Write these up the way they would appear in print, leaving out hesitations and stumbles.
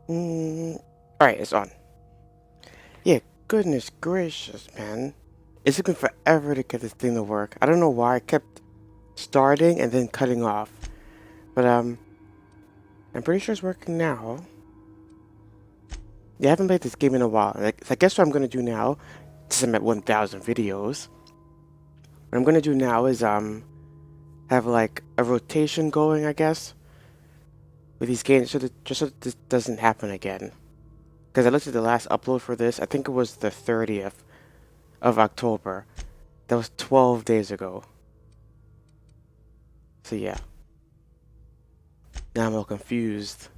Alright, it's on. Yeah, goodness gracious, man. It took me forever to get this thing to work. I don't know why I kept starting and then cutting off. But, I'm pretty sure it's working now. Yeah, I haven't played this game in a while. So I guess what I'm gonna do now, since I'm at 1,000 videos, what I'm gonna do now is, have like a rotation going, I guess, with these games just so that this doesn't happen again. Because I looked at the last upload for this, I think it was the 30th of October. That was 12 days ago. So yeah. Now I'm all confused.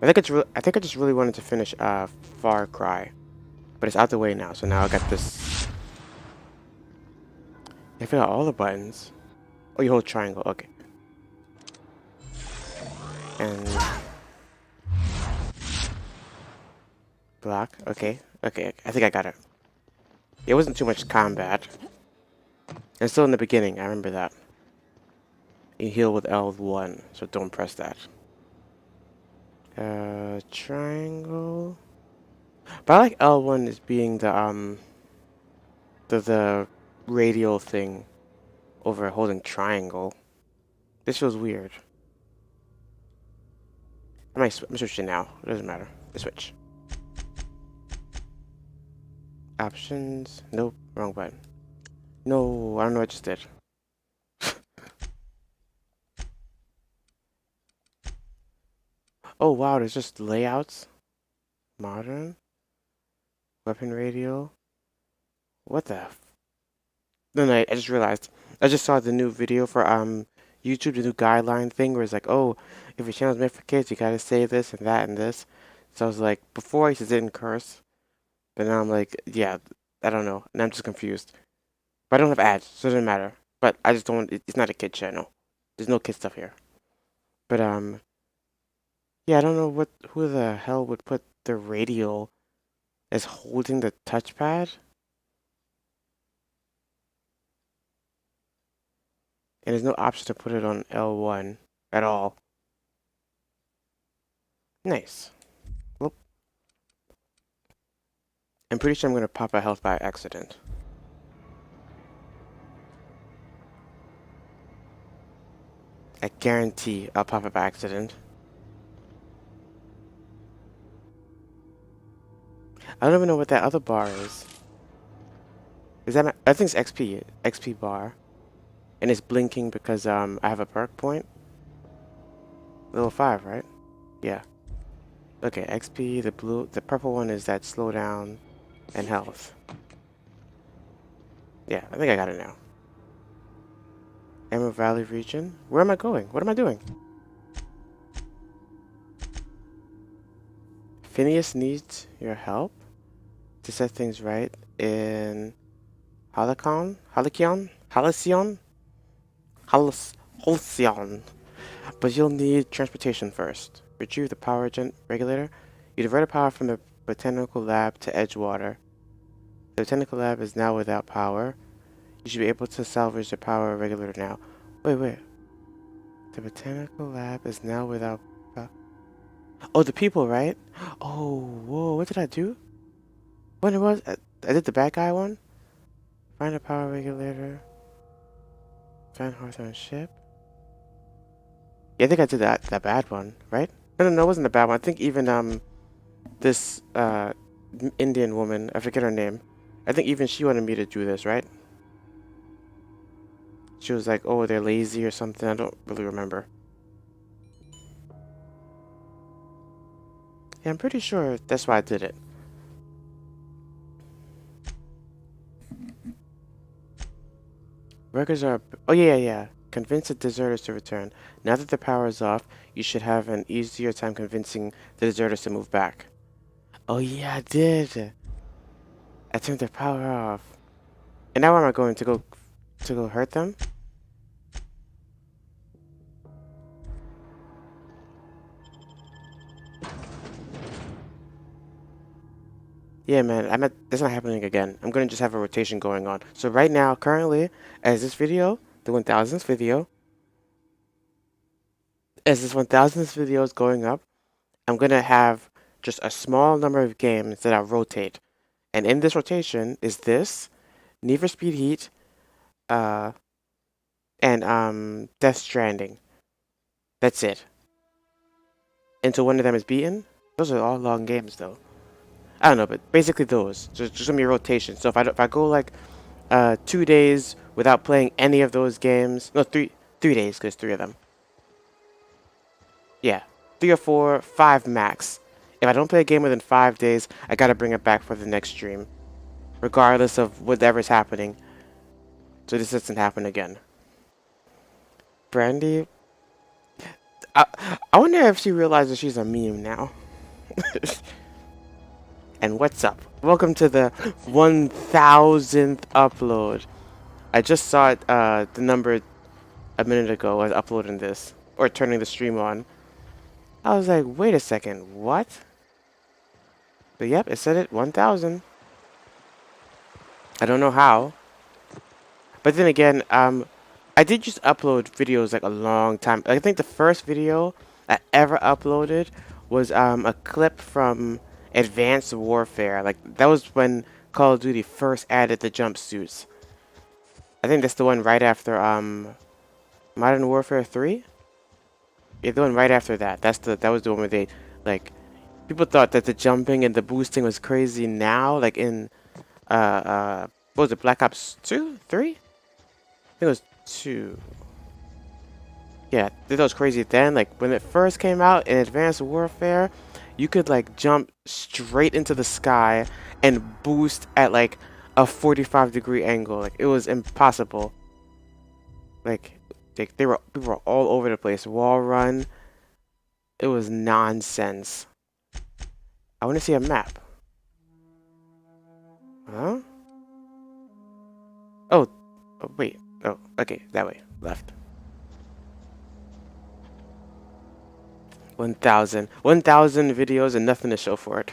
I think I just really wanted to finish Far Cry. But it's out the way now, so now I got this. I forgot all the buttons. Oh, you hold triangle, okay. And block, okay. Okay, I think I got it. It wasn't too much combat. It's still in the beginning, I remember that. You heal with L1, so don't press that. Triangle. But I like L1 as being the radial thing over holding triangle. This feels weird. I'm switching now. It doesn't matter. I switch. Options. Nope. Wrong button. No, I don't know what I just did. Oh wow, there's just layouts. Modern. Weapon radio. What the f. No, no, I just realized. I just saw the new video for YouTube, the new guideline thing where it's like, oh, if your channel's meant for kids, you gotta say this and that and this. So I was like, before I used to didn't curse, but now I'm like, yeah, I don't know. And I'm just confused. But I don't have ads, so it doesn't matter. But I just don't, it's not a kid channel. There's no kid stuff here. But yeah, I don't know who the hell would put the radial as holding the touchpad. And there's no option to put it on L1 at all. Nice. Well, I'm pretty sure I'm going to pop a health by accident. I guarantee I'll pop it by accident. I don't even know what that other bar is. Is that I think it's XP bar. And it's blinking because I have a perk point. Level 5, right? Yeah. Okay, XP, the purple one is that slowdown and health. Yeah, I think I got it now. Emerald Valley region. Where am I going? What am I doing? Phineas needs your help to set things right in Halcyon? Halcyon? Halcyon. But you'll need transportation first. Retrieve the power regulator. You divert the power from the botanical lab to Edgewater. The botanical lab is now without power. You should be able to salvage the power regulator now. Wait. The botanical lab is now without power. Oh, the people, right? Oh, whoa, what did I do? What it was? I did the bad guy one? Find a power regulator. Find Hawthorne ship. Yeah, I think I did that bad one, right? No, it wasn't the bad one. I think even this Indian woman, I forget her name. I think even she wanted me to do this, right? She was like, oh, they're lazy or something. I don't really remember. Yeah, I'm pretty sure that's why I did it. Workers are... Oh, yeah. Convince the deserters to return. Now that the power is off, you should have an easier time convincing the deserters to move back. Oh, yeah, I did. I turned their power off. And now where am I going? To go hurt them? Yeah, man, that's not happening again. I'm gonna just have a rotation going on. So right now, currently, as this video, the 1000th video, as this 1000th video is going up, I'm gonna have just a small number of games that I rotate. And in this rotation is this, Need for Speed Heat, uh, and Death Stranding. That's it. Until one of them is beaten. Those are all long games though. I don't know, but basically those. Just gonna be a rotation. So if I go like 2 days without playing any of those games, no, three days because 3 of them. Yeah, 3 or 4, 5 max. If I don't play a game within 5 days, I gotta bring it back for the next stream, regardless of whatever's happening. So this doesn't happen again. Brandy, I, I wonder if she realizes she's a meme now. And what's up? Welcome to the 1000th upload. I just saw it, the number a minute ago. I was uploading this, or turning the stream on. I was like, wait a second, what? But yep, it said it, 1000. I don't know how. But then again, I did just upload videos like a long time. I think the first video I ever uploaded was a clip from Advanced Warfare. Like that was when Call of Duty first added the jumpsuits. I think that's the one right after Modern Warfare 3. Yeah, the one right after that. That was the one where they like people thought that the jumping and the boosting was crazy now, like in what was it, Black Ops 2? 3? I think it was 2. Yeah, that was crazy then. Like when it first came out in Advanced Warfare, you could like jump straight into the sky and boost at like a 45-degree angle. Like it was impossible. Like people were all over the place. Wall run. It was nonsense. I want to see a map. Huh? Oh, wait. Oh, okay, that way. Left. 1000 videos and nothing to show for it.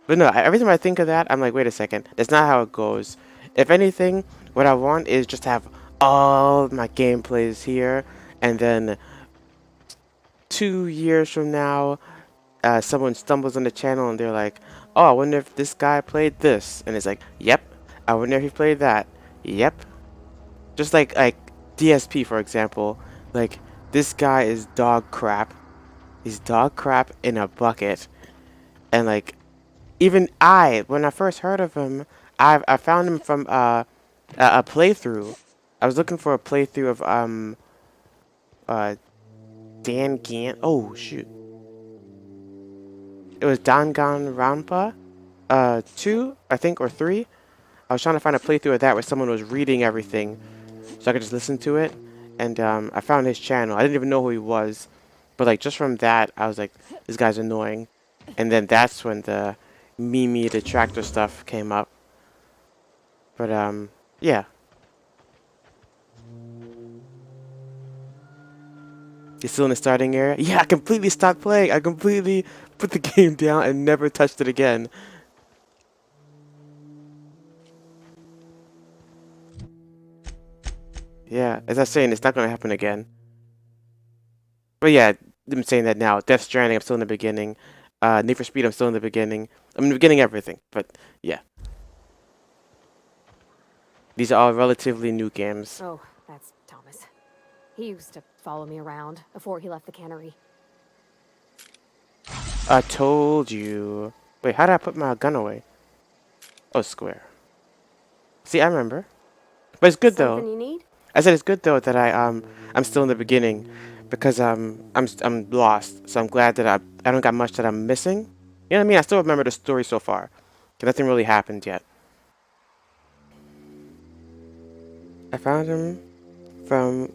But no, every time I think of that, I'm like, wait a second. That's not how it goes. If anything, what I want is just to have all my gameplays here, and then 2 years from now, someone stumbles on the channel and they're like, oh, I wonder if this guy played this. And it's like, yep. I wonder if he played that. Yep. Just like DSP, for example. Like, this guy is dog crap. He's dog crap in a bucket. And like, even when I first heard of him, I found him from a playthrough. I was looking for a playthrough of Dan Gant. Oh shoot! It was Danganronpa 2, I think, or 3. I was trying to find a playthrough of that where someone was reading everything, so I could just listen to it. And I found his channel. I didn't even know who he was, but like just from that, I was like, this guy's annoying. And then that's when the Mimi the tractor stuff came up. But yeah. You're still in the starting area? Yeah, I completely stopped playing. I completely put the game down and never touched it again. Yeah, as I was saying, it's not gonna happen again. But yeah, I'm saying that now. Death Stranding, I'm still in the beginning. Need for Speed, I'm still in the beginning. I'm in the beginning of everything, but yeah. These are all relatively new games. Oh, that's Thomas. He used to follow me around before he left the cannery. I told you. Wait, how did I put my gun away? Oh, square. See, I remember. But it's good though. Something you need? I said it's good though that I'm still in the beginning because I'm lost. So I'm glad that I don't got much that I'm missing. You know what I mean? I still remember the story so far. 'Cause nothing really happened yet. I found him from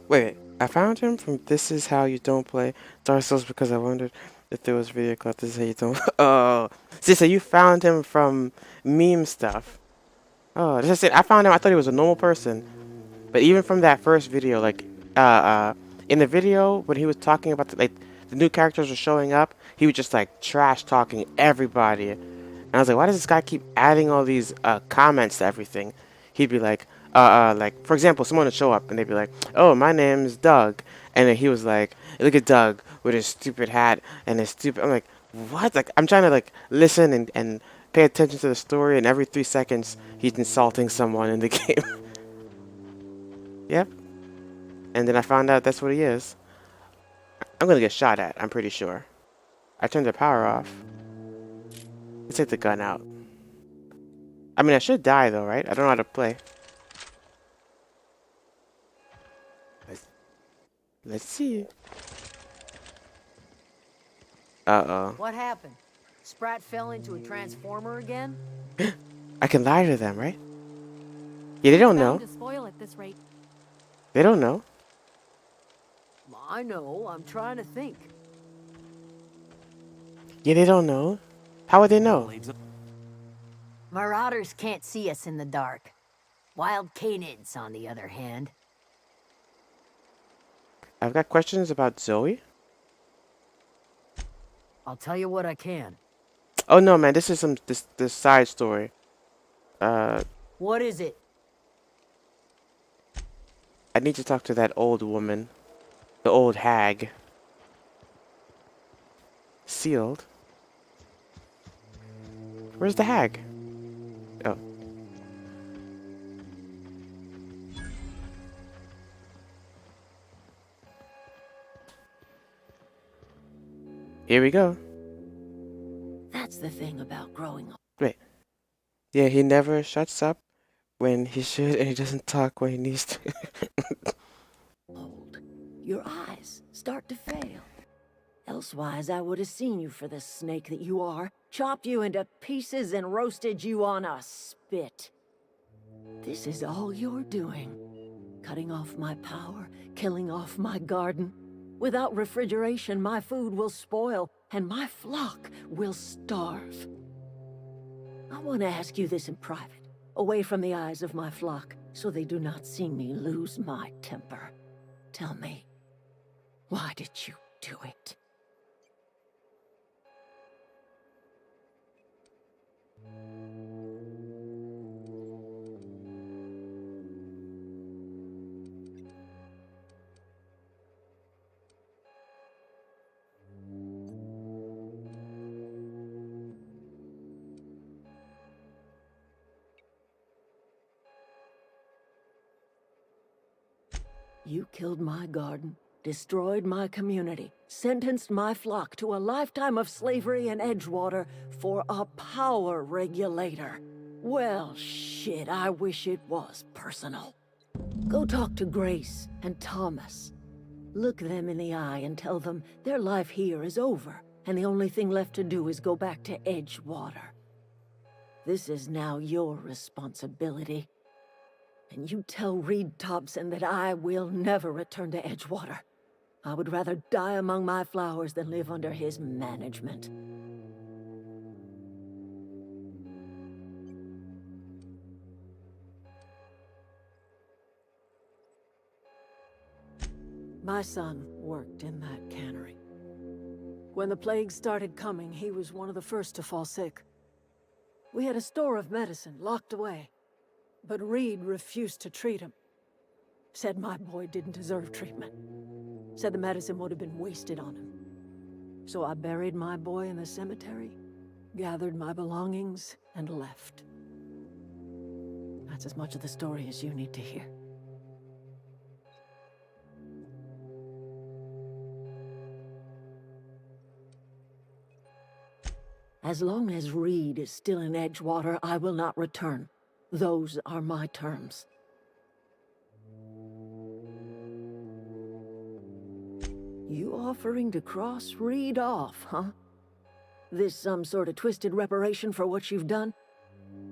I found him from This Is How You Don't Play Dark Souls because I wondered if there was video called This Is How You Don't. Oh, see, so you found him from meme stuff. Oh, that's it. I found him. I thought he was a normal person. But even from that first video, like, in the video when he was talking about the new characters were showing up, he was just like trash talking everybody, and I was like, why does this guy keep adding all these comments to everything? He'd be like, Like for example, someone would show up and they'd be like, "Oh, my name's Doug," and then he was like, "Look at Doug with his stupid hat and his stupid." I'm like, "What?" Like I'm trying to like listen and pay attention to the story, and every 3 seconds he's insulting someone in the game. Yep. And then I found out that's what he is. I'm gonna get shot at. I'm pretty sure. I turned the power off. Let's take the gun out. I mean, I should die though, right? I don't know how to play. Let's, let's see. Uh-oh. What happened? Sprat fell into a transformer again? I can lie to them, right? Yeah, they don't Bound know. to spoil at this rate. They don't know. I know, I'm trying to think. Yeah, they don't know. How would they know? Marauders can't see us in the dark. Wild canids, on the other hand. I've got questions about Zoe. I'll tell you what I can. Oh no, man, this is this side story. What is it? I need to talk to that old woman. The old hag. Sealed. Where's the hag? Oh. Here we go. That's the thing about growing up. Wait. Yeah, he never shuts up when he should, and he doesn't talk when he needs to. Old. Your eyes start to fail. Elsewise, I would have seen you for the snake that you are, chopped you into pieces and roasted you on a spit. This is all you're doing. Cutting off my power, killing off my garden. Without refrigeration, my food will spoil, and my flock will starve. I want to ask you this in private, away from the eyes of my flock, so they do not see me lose my temper. Tell me, why did you do it? You killed my garden, destroyed my community, sentenced my flock to a lifetime of slavery in Edgewater for a power regulator. Well, shit, I wish it was personal. Go talk to Grace and Thomas. Look them in the eye and tell them their life here is over, and the only thing left to do is go back to Edgewater. This is now your responsibility. And you tell Reed Thompson that I will never return to Edgewater. I would rather die among my flowers than live under his management. My son worked in that cannery. When the plague started coming, he was one of the first to fall sick. We had a store of medicine locked away. But Reed refused to treat him. Said my boy didn't deserve treatment. Said the medicine would have been wasted on him. So I buried my boy in the cemetery, gathered my belongings, and left. That's as much of the story as you need to hear. As long as Reed is still in Edgewater, I will not return. Those are my terms. You offering to cross Reed off, huh? This some sort of twisted reparation for what you've done?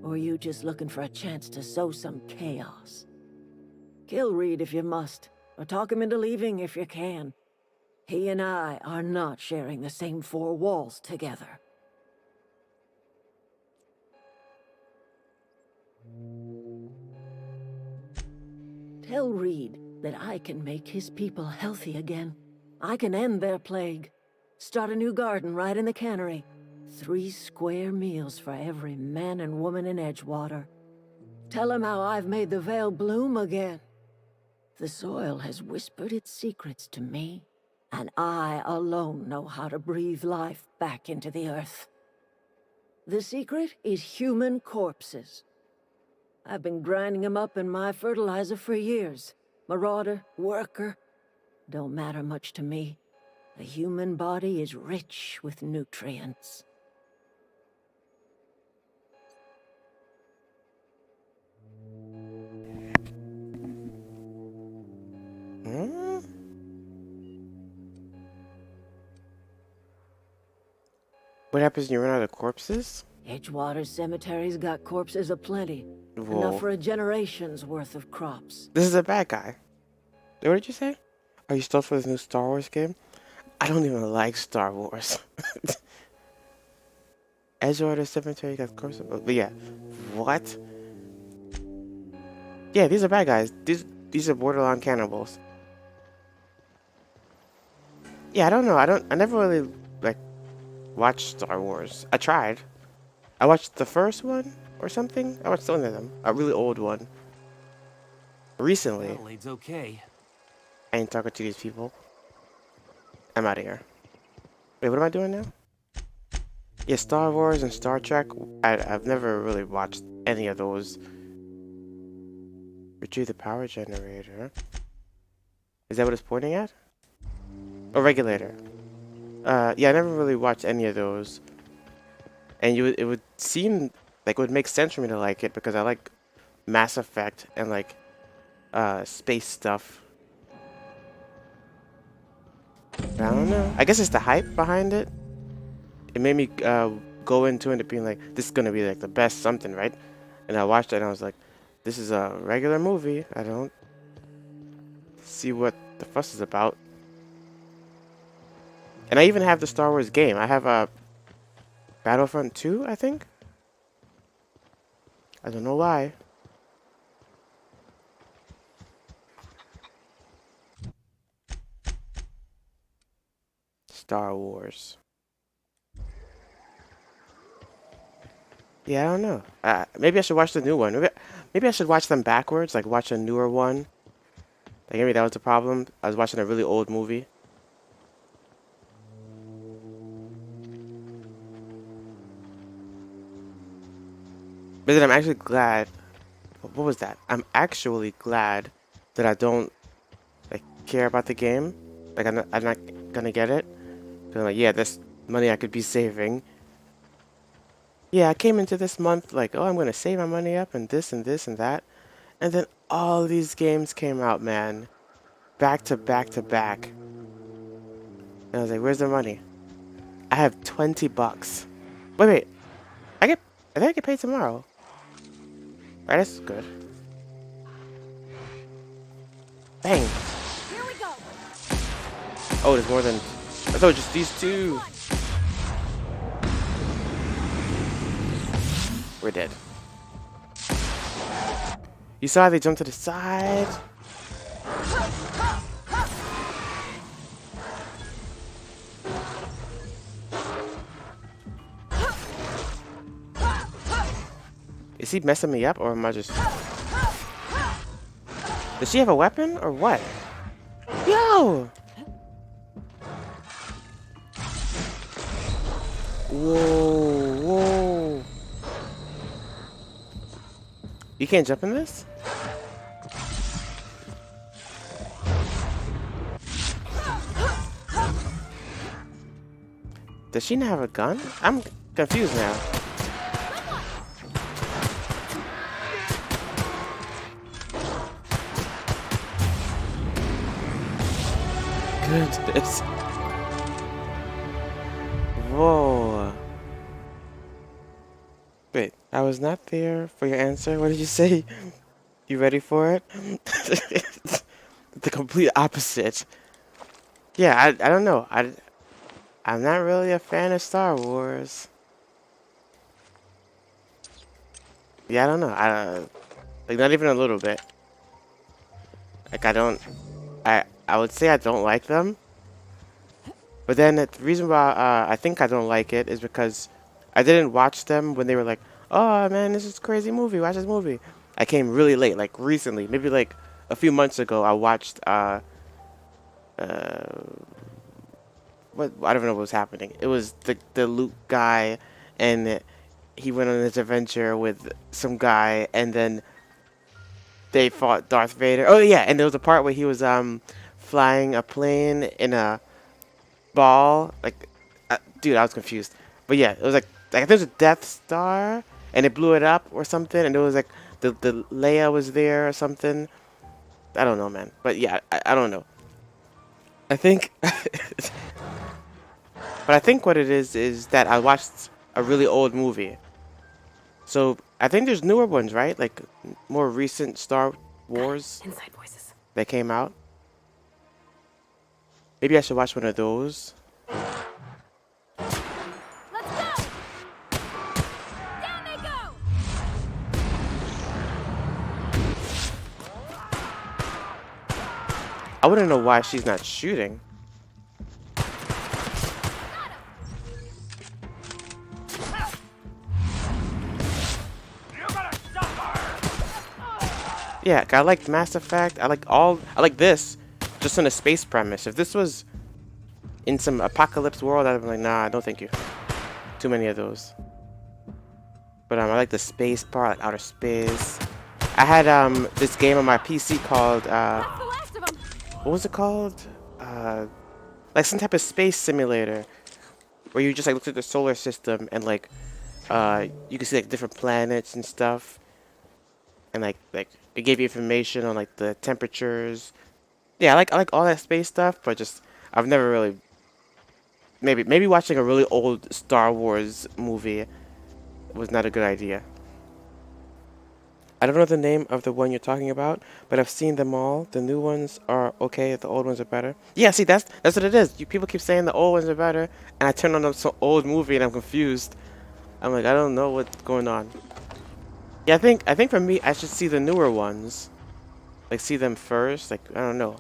Or you just looking for a chance to sow some chaos? Kill Reed if you must, or talk him into leaving if you can. He and I are not sharing the same four walls together. Tell Reed that I can make his people healthy again. I can end their plague. Start a new garden right in the cannery. 3 square meals for every man and woman in Edgewater. Tell him how I've made the Vale bloom again. The soil has whispered its secrets to me, and I alone know how to breathe life back into the earth. The secret is human corpses. I've been grinding them up in my fertilizer for years. Marauder, worker, don't matter much to me. The human body is rich with nutrients. Hmm? What happens when you run out of corpses? Edgewater Cemetery's got corpses aplenty. Whoa. Enough for a generation's worth of crops. This is a bad guy. What did you say? Are you stoked for this new Star Wars game? I don't even like Star Wars. Edgewater Cemetery got corpses. But yeah. What? Yeah, these are bad guys. These are borderline cannibals. Yeah, I don't know. I never really like watched Star Wars. I tried. I watched the first one or something. I watched one of them. A really old one. Recently. Adelaide's okay. I ain't talking to these people. I'm out of here. Wait, what am I doing now? Yeah, Star Wars and Star Trek. I've never really watched any of those. Retrieve the power generator. Is that what it's pointing at? Oh, regulator. Yeah, I never really watched any of those. And it would seem like it would make sense for me to like it because I like Mass Effect and like space stuff. I don't know. I guess it's the hype behind it. It made me go into it being like, this is gonna be like the best something, right? And I watched it and I was like, this is a regular movie. I don't see what the fuss is about. And I even have the Star Wars game. I have a Battlefront 2, I think. I don't know why. Star Wars. Yeah, I don't know. Maybe I should watch the new one. Maybe I should watch them backwards, like watch a newer one. Like maybe that was the problem. I was watching a really old movie. But then I'm actually glad. What was that? I'm actually glad that I don't like care about the game. Like I'm not gonna get it. 'Cause I'm like, yeah, this money I could be saving. Yeah, I came into this month like, oh, I'm gonna save my money up and this and this and that, and then all these games came out, man, back to back to back. And I was like, where's the money? I have $20. Wait. I think I get paid tomorrow. Alright, that's good. Bang. Here we go. Oh, there's more than. I thought just these two. We're dead. You saw they jumped to the side. Is he messing me up or am I just... Does she have a weapon or what? Yo! Whoa. You can't jump in this? Does she not have a gun? I'm confused now. Goodness. Whoa. Wait, I was not there for your answer. What did you say? You ready for it? The complete opposite. Yeah, I don't know. I'm not really a fan of Star Wars. Yeah, I don't know. Like not even a little bit. Like I would say I don't like them. But then the reason why I think I don't like it is because I didn't watch them when they were like, oh man, this is a crazy movie, watch this movie. I came really late, like recently, maybe like a few months ago. I watched what I don't know what was happening. It was the Luke guy, and he went on this adventure with some guy, and then they fought Darth Vader. Oh yeah, and there was a part where he was flying a plane in a ball. Like, dude, I was confused. But yeah, it was like there's a Death Star, and it blew it up or something, and it was like the Leia was there or something. I don't know, man. But yeah, I don't know. I think, but I think what it is that I watched a really old movie. So I think there's newer ones, right? Like more recent Star Wars Inside voices. that came out. Maybe I should watch one of those. Let's go! Down they go! I wouldn't know why she's not shooting. Yeah, I like Mass Effect. I like this, just on a space premise. If this was in some apocalypse world, I'd be like, nah, no thank you. Too many of those. But I like the space part, like outer space. I had this game on my PC called That's the last of them. what was it called? Like some type of space simulator where you just like look at the solar system and like you can see like different planets and stuff, and like it gave you information on like the temperatures. Yeah, I like all that space stuff, but just I've never really maybe watching a really old Star Wars movie was not a good idea. I don't know the name of the one you're talking about, but I've seen them all. The new ones are okay, the old ones are better. Yeah, see that's what it is. You people keep saying the old ones are better, and I turn on some old movie and I'm confused. I'm like, I don't know what's going on. Yeah, I think for me I should see the newer ones. Like see them first. Like I don't know.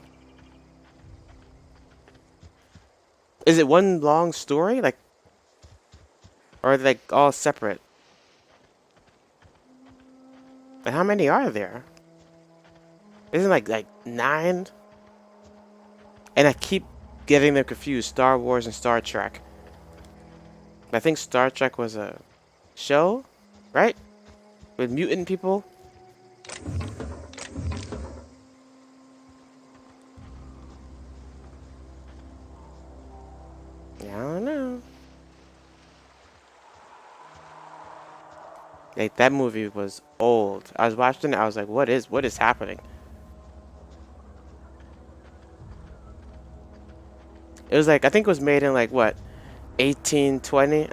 Is it one long story? Like, or are they like all separate? But how many are there? Isn't like 9? And I keep getting them confused. Star Wars and Star Trek. I think Star Trek was a show, right? With mutant people. Yeah, I don't know. Like that movie was old. I was watching it. I was like, what is happening? It was like I think it was made in like what 1820.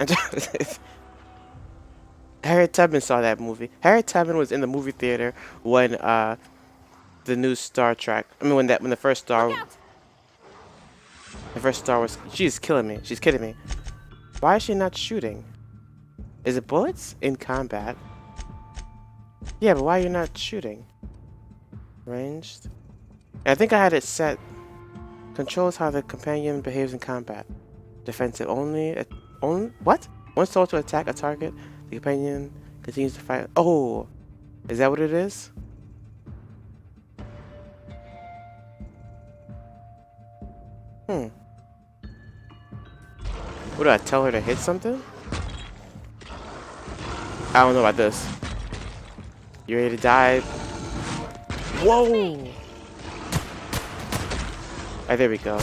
Harriet Tubman saw that movie. Harriet Tubman was in the movie theater when the new Star Trek. I mean when the first Star Wars. She's killing me. She's kidding me. Why is she not shooting? Is it bullets in combat? Yeah, but why are you not shooting? Ranged. I think I had it set. Controls how the companion behaves in combat. Defensive only. Only what? Once told to attack a target, the companion continues to fight. Oh, is that what it is? What do I tell her to hit something? I don't know about this. You ready to die? Whoa! Alright, there we go.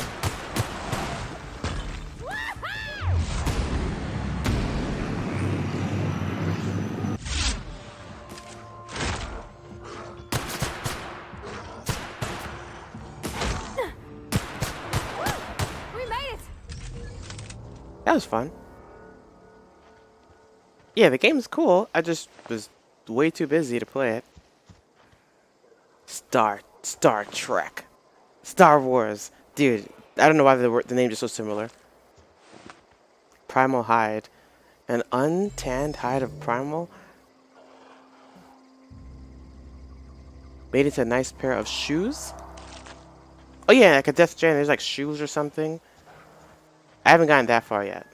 We made it. That was fun. Yeah, the game's cool. I just was way too busy to play it. Star Trek. Star Wars. Dude, I don't know why the name is so similar. Primal hide. An untanned hide of primal? Made into a nice pair of shoes? Oh yeah, like a Death Stranding. There's like shoes or something. I haven't gotten that far yet.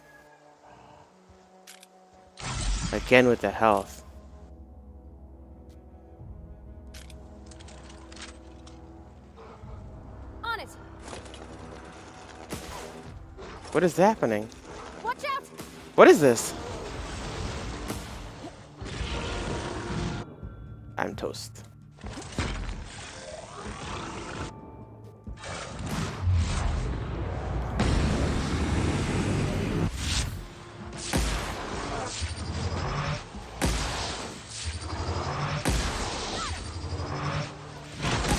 Again with the health. What is happening? Watch out! What is this? I'm toast.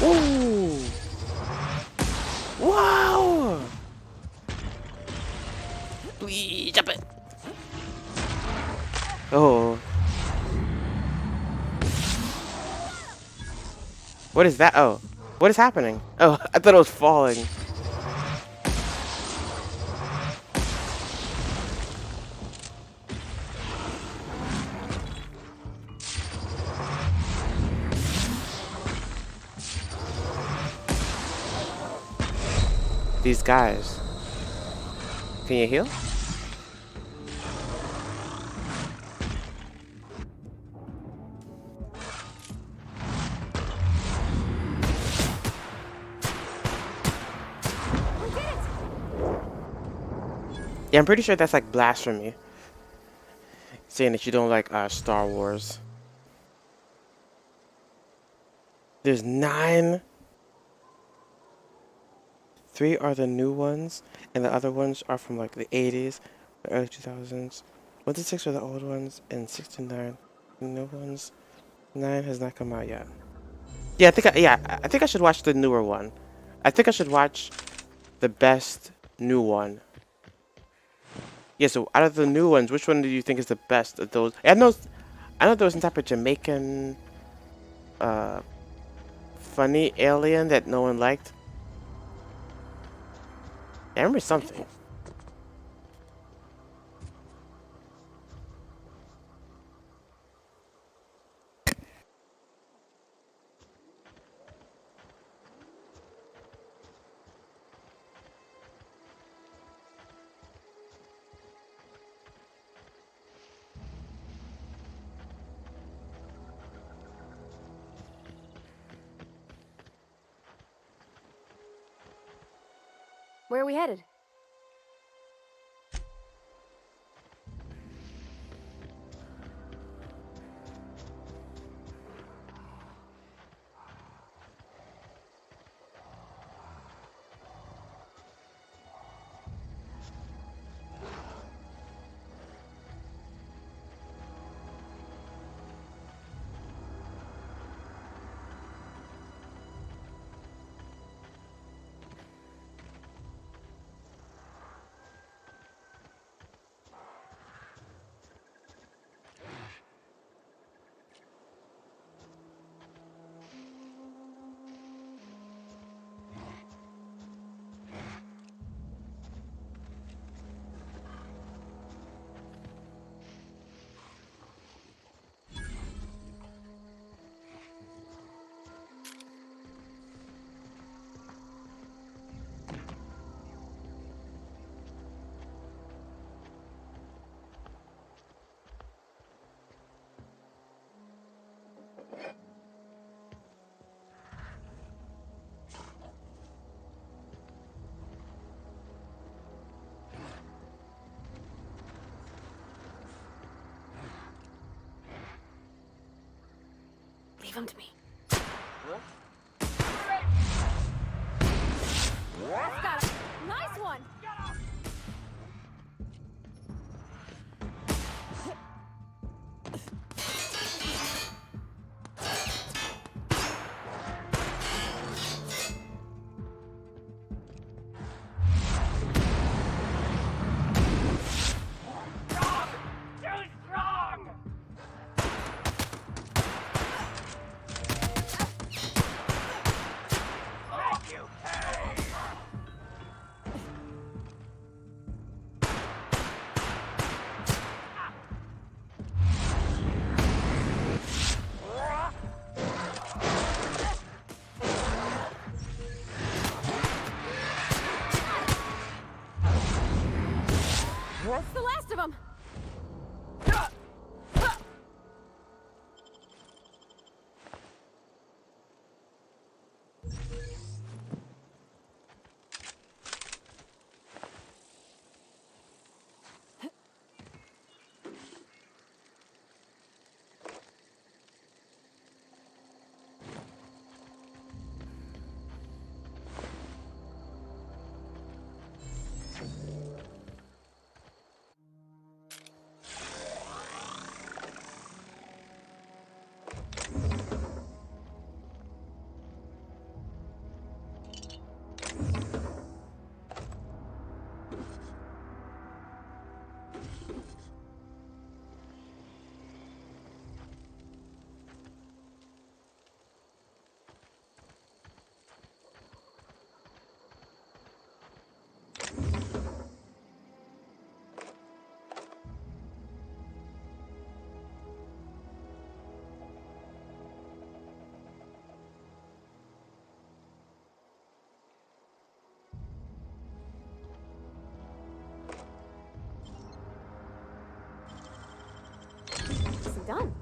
Ooh! Wow! Please jump it. Oh. What is that? Oh. What is happening? Oh, I thought it was falling. These guys. Can you heal? Yeah, I'm pretty sure that's like blasphemy. Saying that you don't like Star Wars. There's 9. 3 are the new ones, and the other ones are from like the 80s, the early 2000s. 1 to 6 are the old ones, and 6 to 9 the new ones. 9 has not come out yet. Yeah, I think I should watch the newer one. I think I should watch the best new one. Yeah, so out of the new ones, which one do you think is the best of those? I know there was some type of Jamaican funny alien that no one liked. I remember something. Where are we headed? Leave him to me. Got it. Nice one. Done.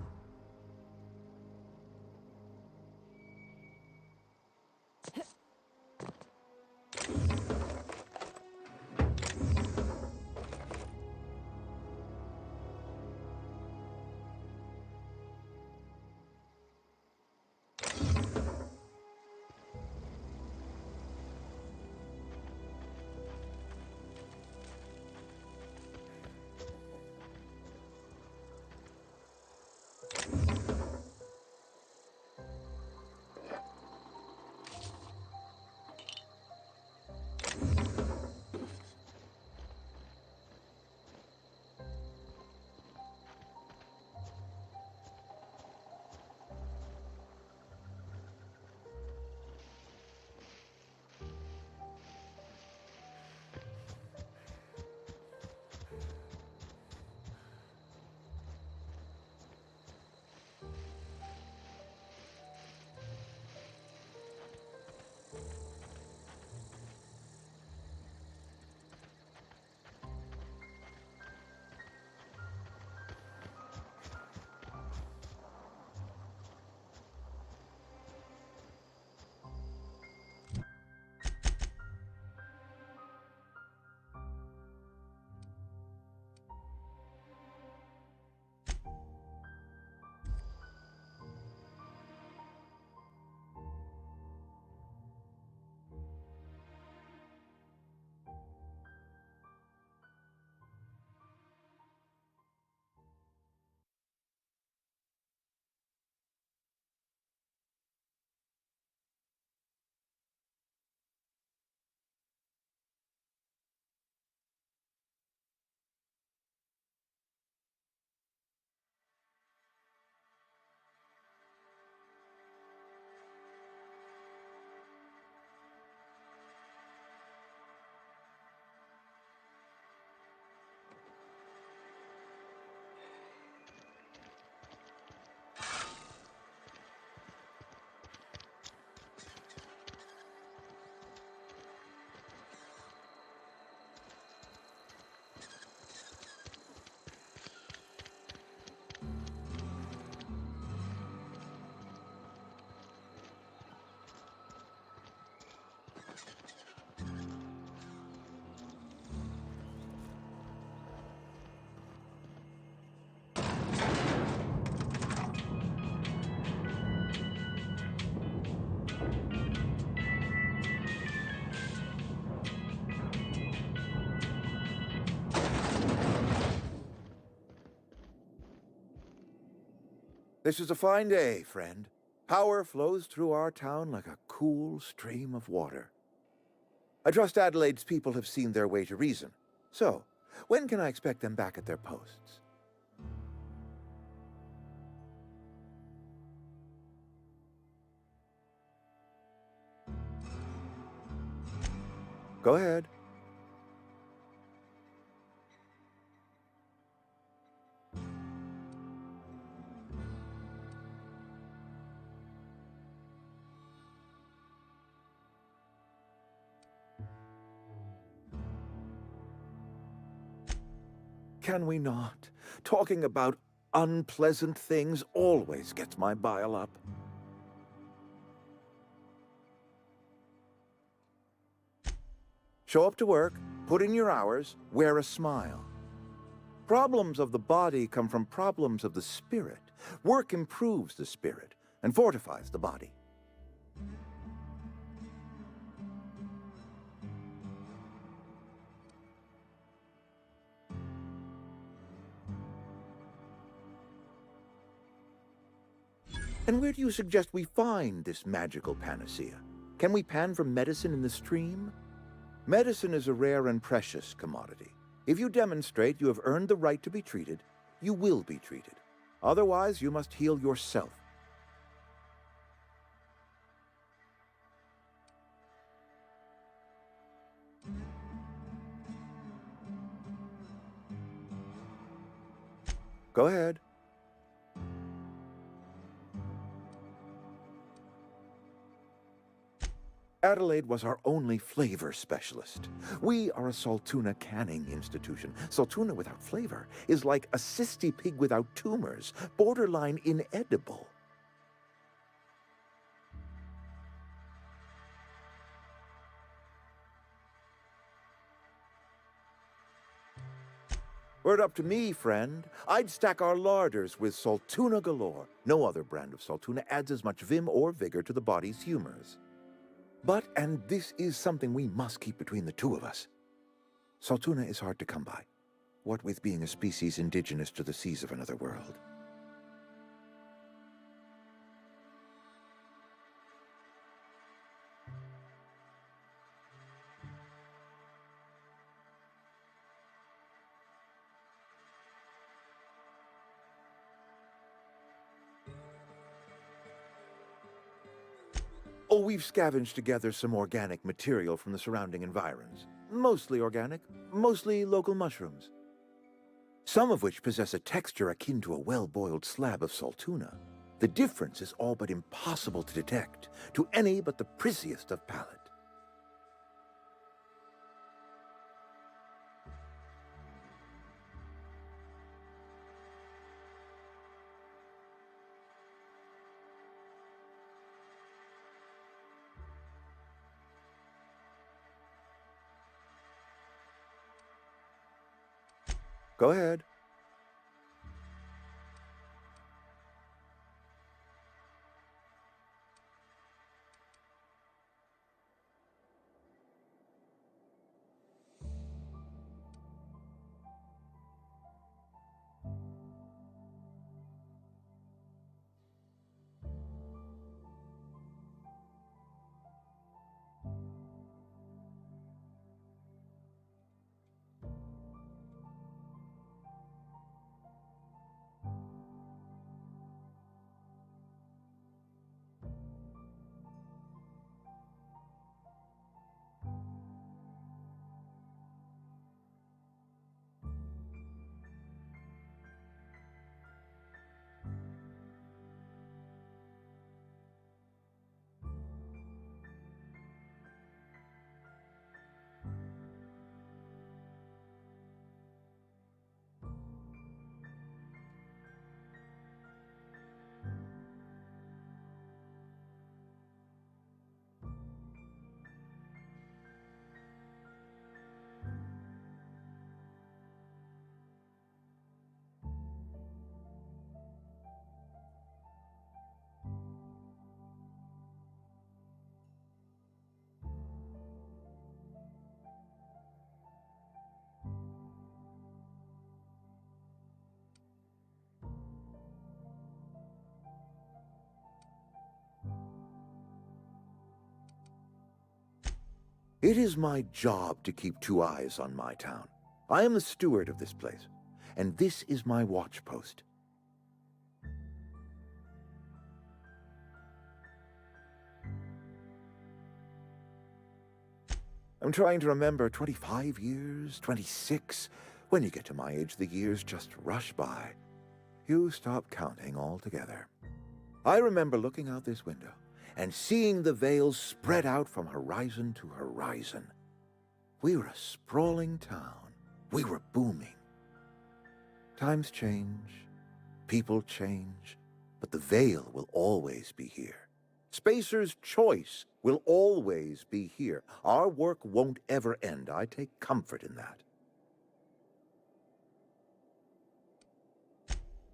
This is a fine day, friend. Power flows through our town like a cool stream of water. I trust Adelaide's people have seen their way to reason. So, when can I expect them back at their posts? Go ahead. Can we not? Talking about unpleasant things always gets my bile up. Show up to work, put in your hours, wear a smile. Problems of the body come from problems of the spirit. Work improves the spirit and fortifies the body. And where do you suggest we find this magical panacea? Can we pan for medicine in the stream? Medicine is a rare and precious commodity. If you demonstrate you have earned the right to be treated, you will be treated. Otherwise, you must heal yourself. Go ahead. Adelaide was our only flavor specialist. We are a Saltuna canning institution. Saltuna without flavor is like a cysty pig without tumors, borderline inedible. Were it up to me, friend, I'd stack our larders with Saltuna galore. No other brand of Saltuna adds as much vim or vigor to the body's humors. But, and this is something we must keep between the two of us, Saltuna is hard to come by, what with being a species indigenous to the seas of another world. Oh, we've scavenged together some organic material from the surrounding environs. Mostly organic, mostly local mushrooms. Some of which possess a texture akin to a well-boiled slab of Saltuna. The difference is all but impossible to detect to any but the prissiest of palate. Go ahead. It is my job to keep two eyes on my town. I am the steward of this place, and this is my watch post. I'm trying to remember 25 years, 26. When you get to my age, the years just rush by. You stop counting altogether. I remember looking out this window and seeing the veils spread out from horizon to horizon. We were a sprawling town. We were booming. Times change, people change, but the veil will always be here. Spacer's choice will always be here. Our work won't ever end. I take comfort in that.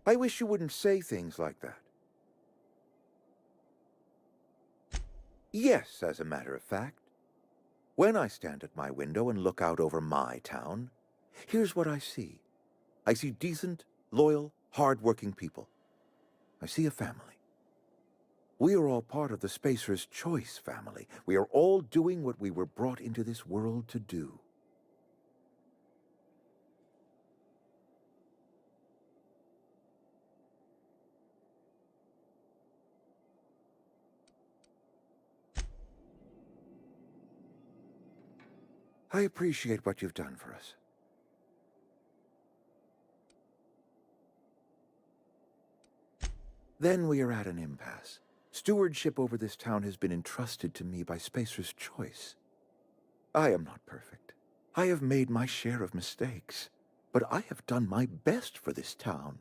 I wish you wouldn't say things like that. Yes, as a matter of fact. When I stand at my window and look out over my town, here's what I see. I see decent, loyal, hard-working people. I see a family. We are all part of the Spacer's Choice family. We are all doing what we were brought into this world to do. I appreciate what you've done for us. Then we are at an impasse. Stewardship over this town has been entrusted to me by Spacer's Choice. I am not perfect. I have made my share of mistakes, but I have done my best for this town.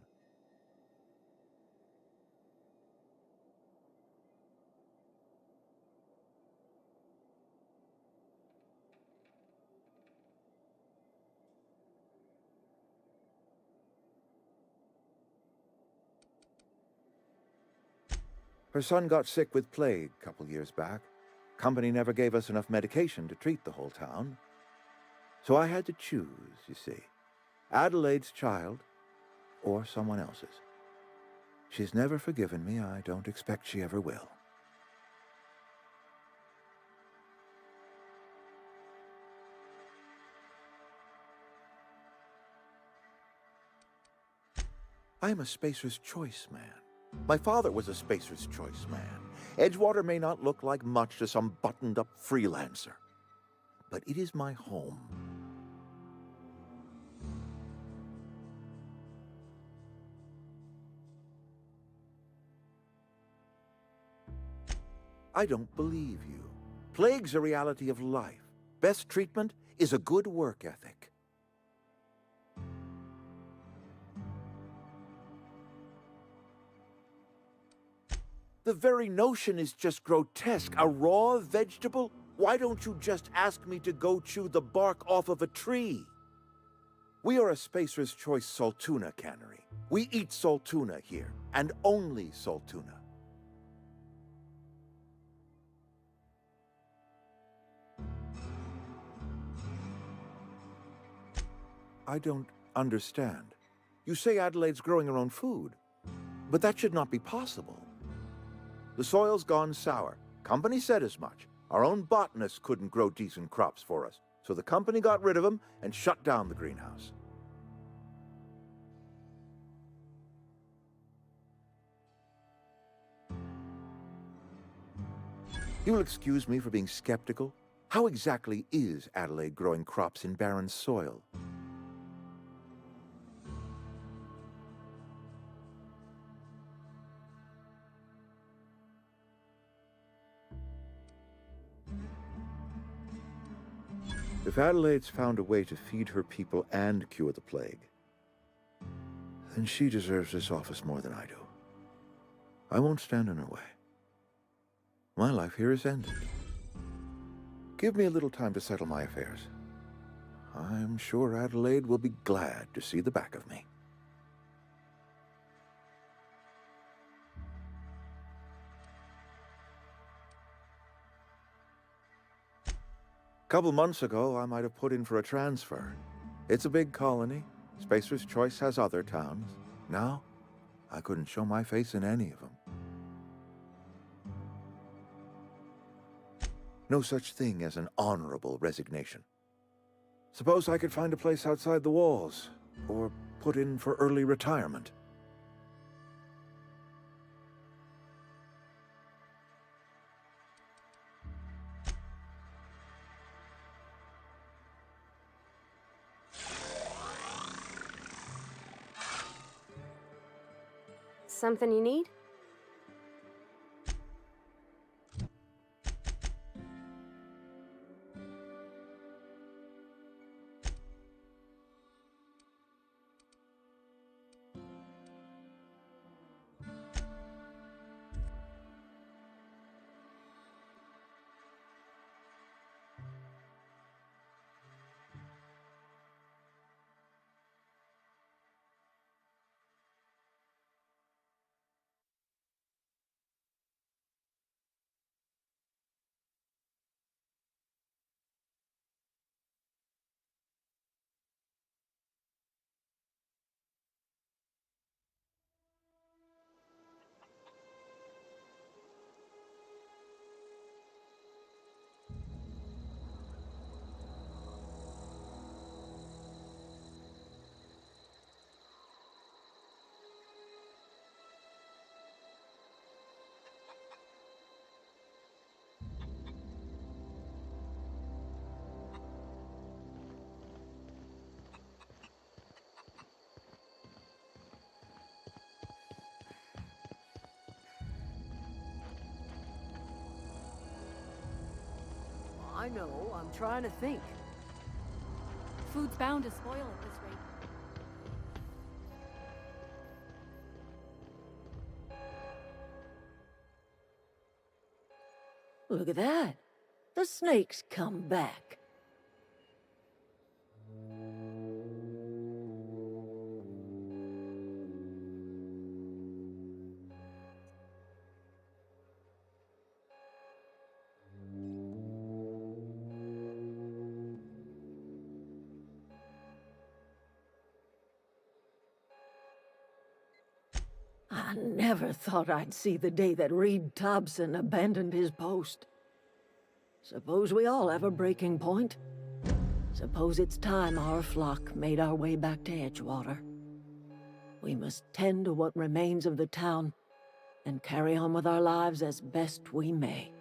Her son got sick with plague a couple years back. Company never gave us enough medication to treat the whole town. So I had to choose, you see. Adelaide's child or someone else's. She's never forgiven me. I don't expect she ever will. I'm a Spacer's Choice man. My father was a Spacer's Choice man. Edgewater may not look like much to some buttoned-up freelancer, but it is my home. I don't believe you. Plague's a reality of life. Best treatment is a good work ethic. The very notion is just grotesque. A raw vegetable? Why don't you just ask me to go chew the bark off of a tree? We are a Spacer's Choice saltuna cannery. We eat saltuna here, and only saltuna. I don't understand. You say Adelaide's growing her own food, but that should not be possible. The soil's gone sour. Company said as much. Our own botanists couldn't grow decent crops for us, so the company got rid of them and shut down the greenhouse. You'll excuse me for being skeptical. How exactly is Adelaide growing crops in barren soil? If Adelaide's found a way to feed her people and cure the plague, then she deserves this office more than I do. I won't stand in her way. My life here is ended. Give me a little time to settle my affairs. I'm sure Adelaide will be glad to see the back of me. A couple months ago, I might have put in for a transfer. It's a big colony. Spacer's Choice has other towns. Now, I couldn't show my face in any of them. No such thing as an honorable resignation. Suppose I could find a place outside the walls, or put in for early retirement. Something you need? I know. I'm trying to think. Food's bound to spoil at this rate. Look at that. The snake's come back. I never thought I'd see the day that Reed Thompson abandoned his post. Suppose we all have a breaking point. Suppose it's time our flock made our way back to Edgewater. We must tend to what remains of the town and carry on with our lives as best we may.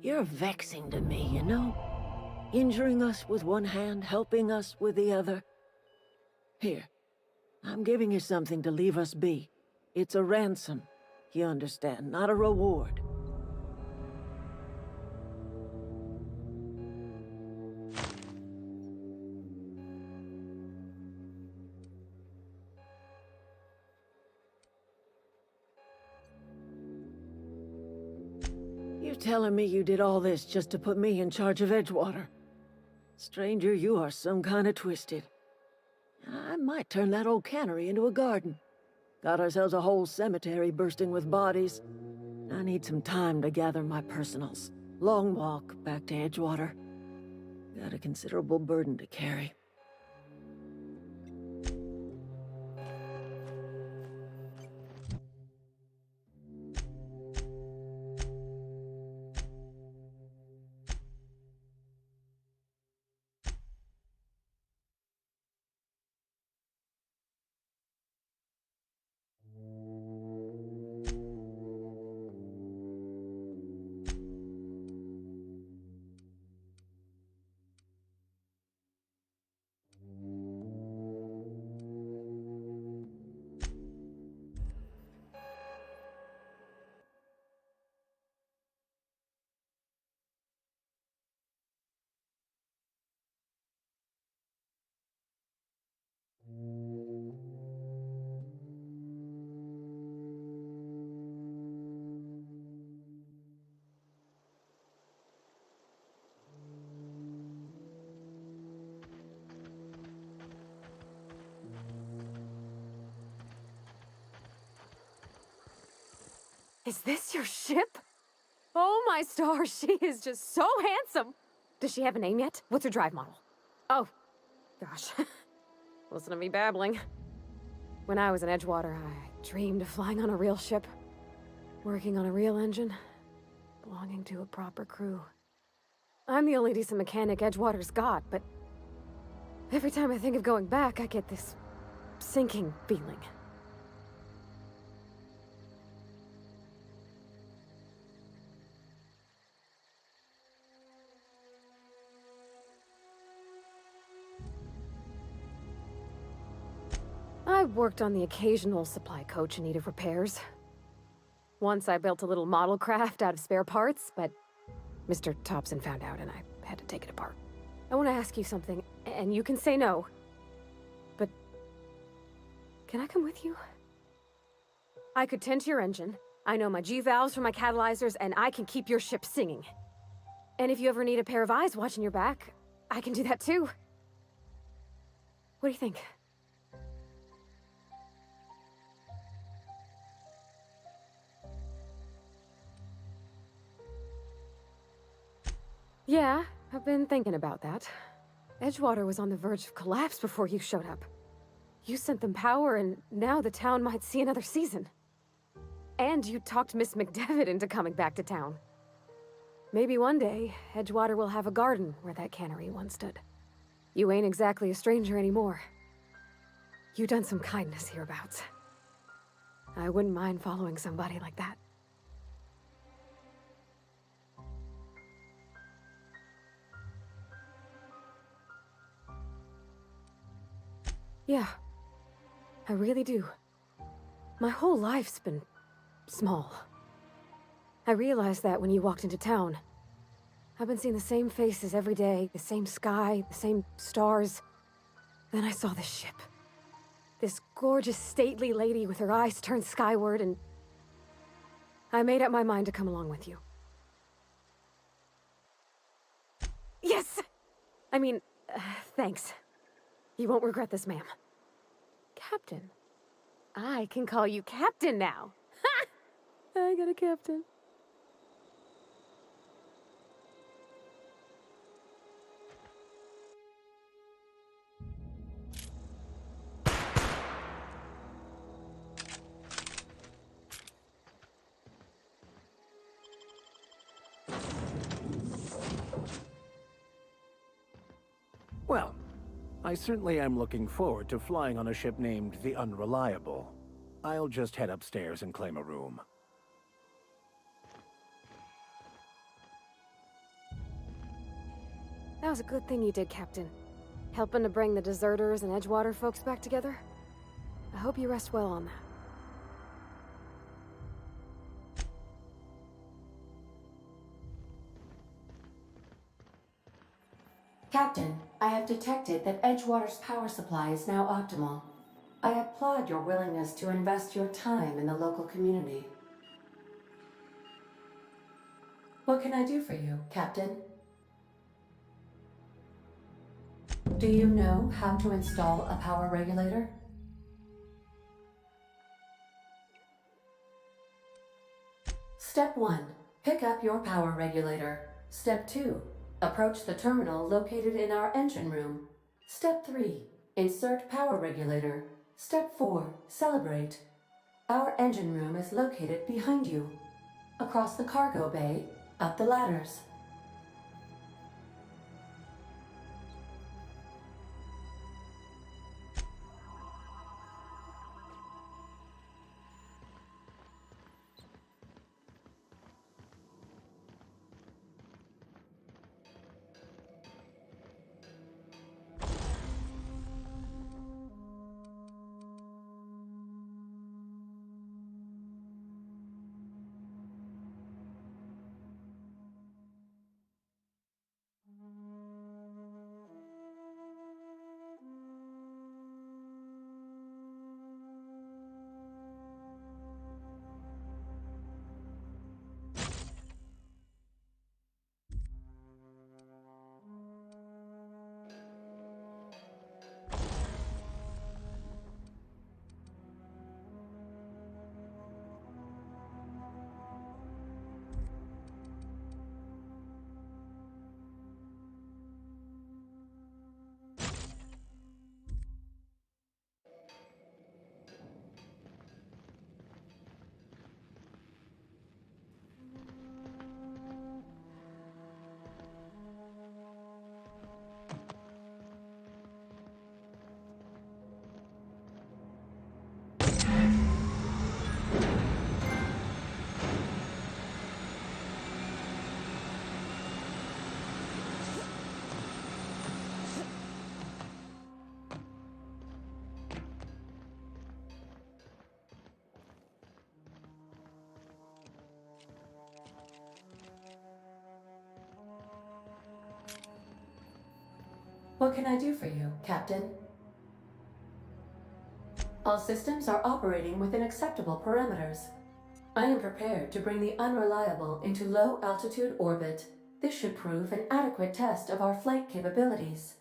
You're vexing to me, you know? Injuring us with one hand, helping us with the other. Here, I'm giving you something to leave us be. It's a ransom, you understand, not a reward. You telling me you did all this just to put me in charge of Edgewater? Stranger, you are some kind of twisted. I might turn that old cannery into a garden. Got ourselves a whole cemetery bursting with bodies. I need some time to gather my personals. Long walk back to Edgewater. Got a considerable burden to carry. Is this your ship? Oh my stars, she is just so handsome. Does she have a name yet? What's her drive model? Oh, gosh. Listen to me babbling. When I was in Edgewater, I dreamed of flying on a real ship, working on a real engine, belonging to a proper crew. I'm the only decent mechanic Edgewater's got, but every time I think of going back, I get this sinking feeling. I worked on the occasional supply coach in need of repairs. Once I built a little model craft out of spare parts, but Mr. Thompson found out and I had to take it apart. I want to ask you something, and you can say no, but can I come with you? I could tend to your engine, I know my G-valves from my catalyzers, and I can keep your ship singing. And if you ever need a pair of eyes watching your back, I can do that too. What do you think? Yeah, I've been thinking about that. Edgewater was on the verge of collapse before you showed up. You sent them power, and now the town might see another season. And you talked Miss McDevitt into coming back to town. Maybe one day, Edgewater will have a garden where that cannery once stood. You ain't exactly a stranger anymore. You've done some kindness hereabouts. I wouldn't mind following somebody like that. Yeah, I really do. My whole life's been small. I realized that when you walked into town. I've been seeing the same faces every day, the same sky, the same stars. Then I saw this ship. This gorgeous, stately lady with her eyes turned skyward, and I made up my mind to come along with you. Yes! I mean, thanks. You won't regret this, ma'am. Captain. I can call you Captain now. Ha! I got a captain. Well, I certainly am looking forward to flying on a ship named the Unreliable. I'll just head upstairs and claim a room. That was a good thing you did, Captain. Helping to bring the deserters and Edgewater folks back together. I hope you rest well on that. Captain, I have detected that Edgewater's power supply is now optimal. I applaud your willingness to invest your time in the local community. What can I do for you, Captain? Do you know how to install a power regulator? Step 1. Pick up your power regulator. Step 2. Approach the terminal located in our engine room. Step 3. Insert power regulator. Step 4. Celebrate. Our engine room is located behind you. Across the cargo bay, up the ladders. What can I do for you, Captain? All systems are operating within acceptable parameters. I am prepared to bring the Unreliable into low-altitude orbit. This should prove an adequate test of our flight capabilities.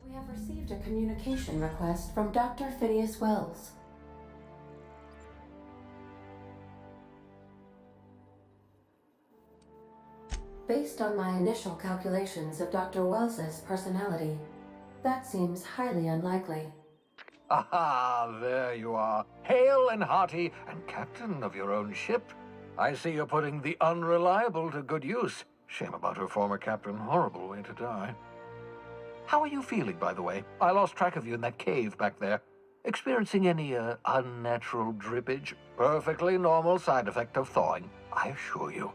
We have received a communication request from Dr. Phineas Wells. Based on my initial calculations of Dr. Wells's personality, that seems highly unlikely. Aha, there you are. Hale and hearty, and captain of your own ship. I see you're putting the unreliable to good use. Shame about her former captain. Horrible way to die. How are you feeling, by the way? I lost track of you in that cave back there. Experiencing any, unnatural drippage? Perfectly normal side effect of thawing, I assure you.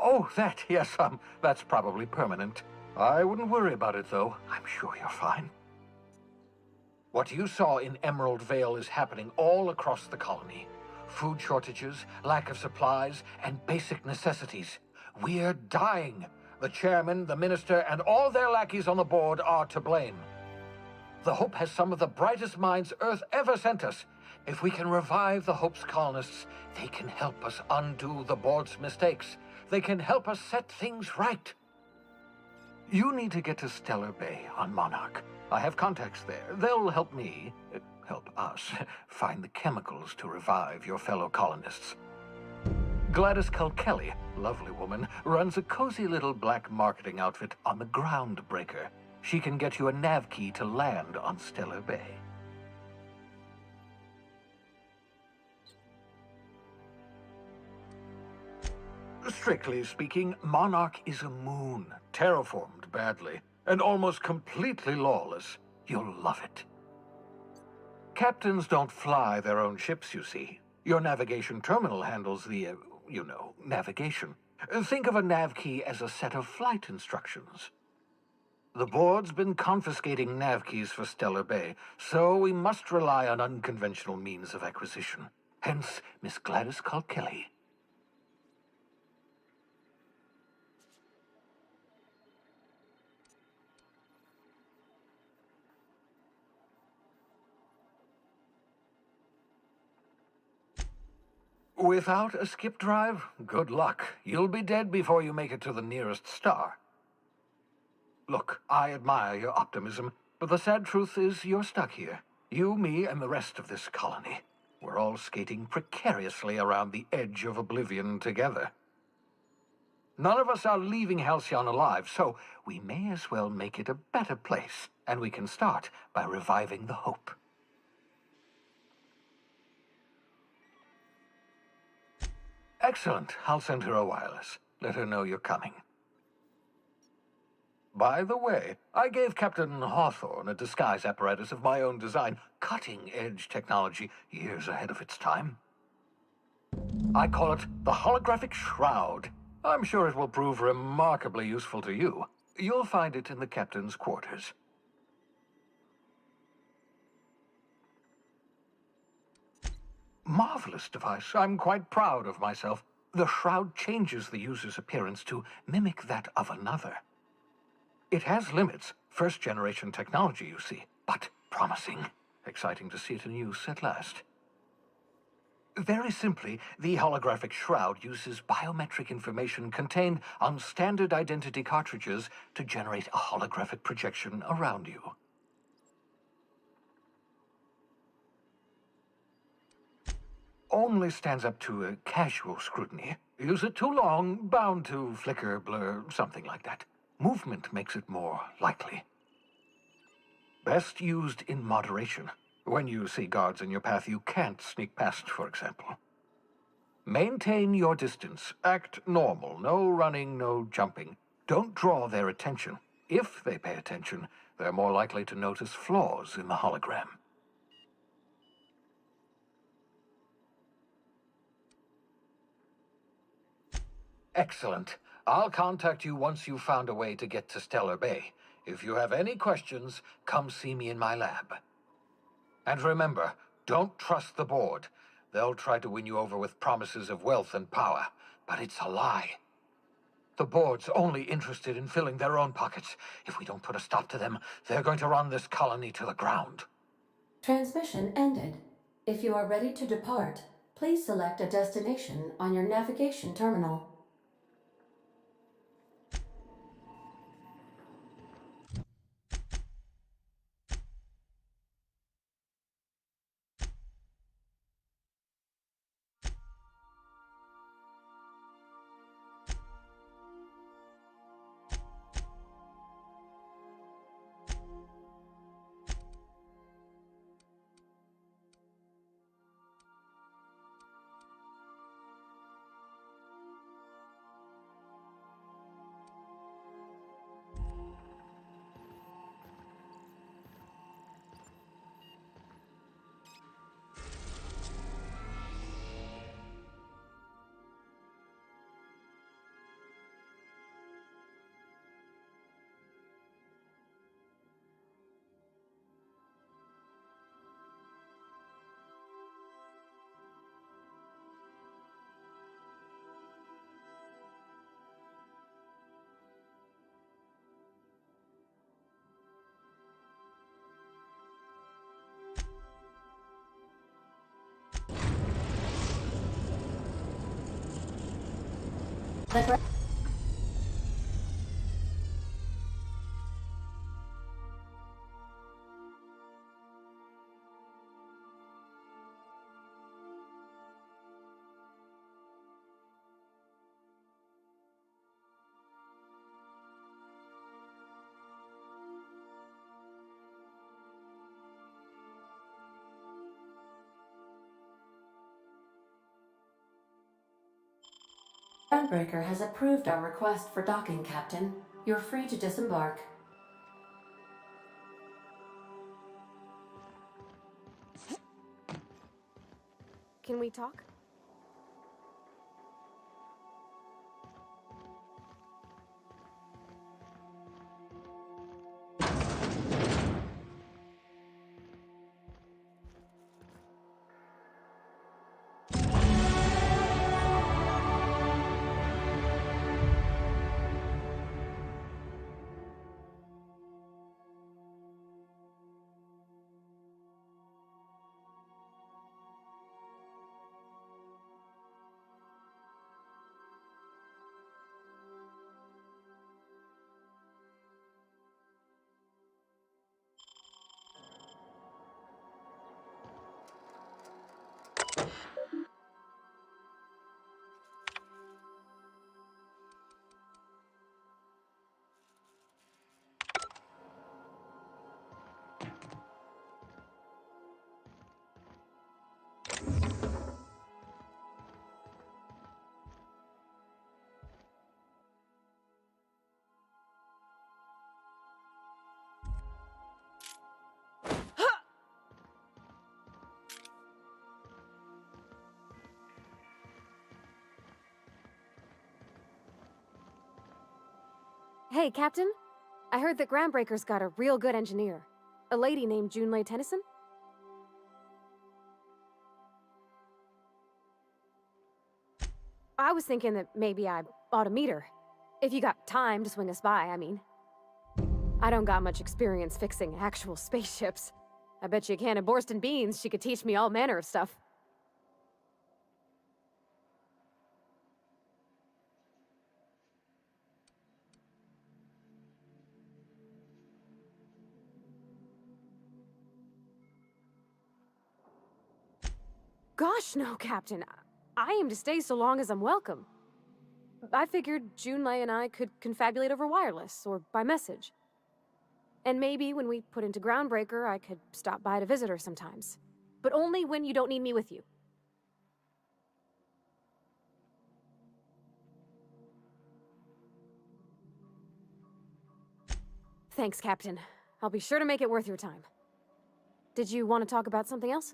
Oh, yes, that's probably permanent. I wouldn't worry about it, though. I'm sure you're fine. What you saw in Emerald Vale is happening all across the colony. Food shortages, lack of supplies, and basic necessities. We're dying. The chairman, the minister, and all their lackeys on the board are to blame. The Hope has some of the brightest minds Earth ever sent us. If we can revive the Hope's colonists, they can help us undo the board's mistakes. They can help us set things right. You need to get to Stellar Bay on Monarch. I have contacts there. They'll help me, help us, find the chemicals to revive your fellow colonists. Gladys Kelly, lovely woman, runs a cozy little black marketing outfit on the Groundbreaker. She can get you a nav key to land on Stellar Bay. Strictly speaking, Monarch is a moon, terraformed badly, and almost completely lawless. You'll love it. Captains don't fly their own ships, you see. Your navigation terminal handles the, navigation. Think of a nav key as a set of flight instructions. The board's been confiscating nav keys for Stellar Bay, so we must rely on unconventional means of acquisition. Hence, Miss Gladys Kelly. Without a skip drive, good luck. You'll be dead before you make it to the nearest star. Look, I admire your optimism, but the sad truth is you're stuck here. You, me, and the rest of this colony. We're all skating precariously around the edge of oblivion together. None of us are leaving Halcyon alive, so we may as well make it a better place, and we can start by reviving the Hope. Excellent. I'll send her a wireless. Let her know you're coming. By the way, I gave Captain Hawthorne a disguise apparatus of my own design, cutting-edge technology, years ahead of its time. I call it the Holographic Shroud. I'm sure it will prove remarkably useful to you. You'll find it in the captain's quarters. Marvelous device. I'm quite proud of myself. The shroud changes the user's appearance to mimic that of another. It has limits. First-generation technology, you see, but promising. Exciting to see it in use at last. Very simply, the holographic shroud uses biometric information contained on standard identity cartridges to generate a holographic projection around you. Only stands up to a casual scrutiny. Use it too long, bound to flicker, blur, something like that. Movement makes it more likely. Best used in moderation. When you see guards in your path you can't sneak past, for example. Maintain your distance. Act normal. No running, no jumping. Don't draw their attention. If they pay attention, they're more likely to notice flaws in the hologram. Excellent. I'll contact you once you've found a way to get to Stellar Bay. If you have any questions, come see me in my lab. And remember, don't trust the board. They'll try to win you over with promises of wealth and power, but it's a lie. The board's only interested in filling their own pockets. If we don't put a stop to them, they're going to run this colony to the ground. Transmission ended. If you are ready to depart, please select a destination on your navigation terminal. The Groundbreaker has approved our request for docking, Captain. You're free to disembark. Can we talk? Hey, Captain. I heard that Groundbreaker's got a real good engineer. A lady named Junlei Tennyson? I was thinking that maybe I ought to meet her. If you got time to swing us by, I mean. I don't got much experience fixing actual spaceships. I bet you a can of Borston beans she could teach me all manner of stuff. Gosh, no, Captain. I aim to stay so long as I'm welcome. I figured Junlei and I could confabulate over wireless, or by message. And maybe when we put into Groundbreaker, I could stop by to visit her sometimes. But only when you don't need me with you. Thanks, Captain. I'll be sure to make it worth your time. Did you want to talk about something else?